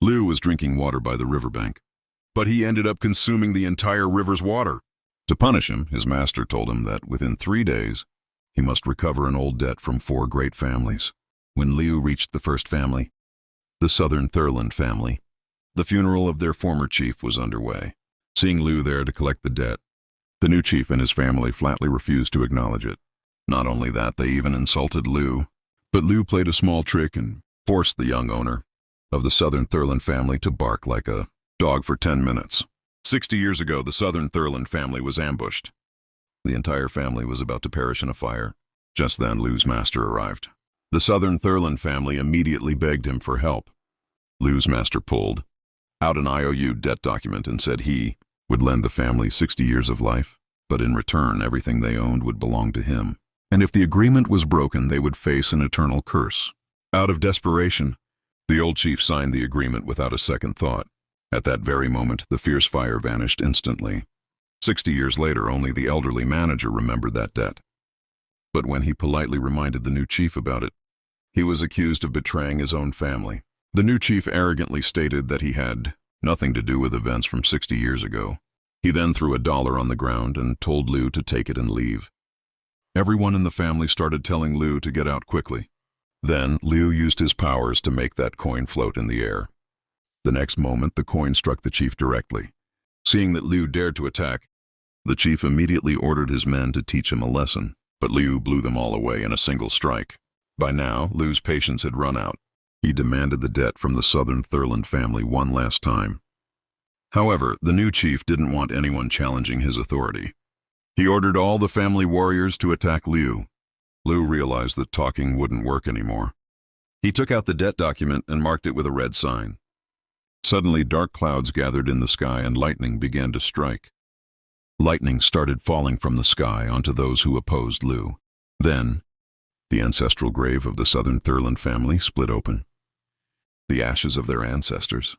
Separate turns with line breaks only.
Liu was drinking water by the riverbank, but he ended up consuming the entire river's water. To punish him, his master told him that within 3 days, he must recover an old debt from 4 great families. When Liu reached the first family, the Southern Thurland family, the funeral of their former chief was underway. Seeing Liu there to collect the debt, the new chief and his family flatly refused to acknowledge it. Not only that, they even insulted Liu, but Liu played a small trick and forced the young owner of the Southern Thurland family to bark like a dog for 10 minutes. 60 years ago, the Southern Thurland family was ambushed. The entire family was about to perish in a fire. Just then, Liu's master arrived. The Southern Thurland family immediately begged him for help. Liu's master pulled out an IOU debt document and said he would lend the family 60 years of life, but in return, everything they owned would belong to him. And if the agreement was broken, they would face an eternal curse. Out of desperation, the old chief signed the agreement without a second thought. At that very moment, the fierce fire vanished instantly. 60 years later, only the elderly manager remembered that debt. But when he politely reminded the new chief about it, he was accused of betraying his own family. The new chief arrogantly stated that he had nothing to do with events from 60 years ago. He then threw $1 on the ground and told Liu to take it and leave. Everyone in the family started telling Liu to get out quickly. Then, Liu used his powers to make that coin float in the air. The next moment, the coin struck the chief directly. Seeing that Liu dared to attack, the chief immediately ordered his men to teach him a lesson, but Liu blew them all away in a single strike. By now, Liu's patience had run out. He demanded the debt from the Southern Thurland family one last time. However, the new chief didn't want anyone challenging his authority. He ordered all the family warriors to attack Liu. Liu realized that talking wouldn't work anymore. He took out the debt document and marked it with a red sign. Suddenly, dark clouds gathered in the sky and lightning began to strike. Lightning started falling from the sky onto those who opposed Liu. Then, the ancestral grave of the Southern Thurland family split open. The ashes of their ancestors,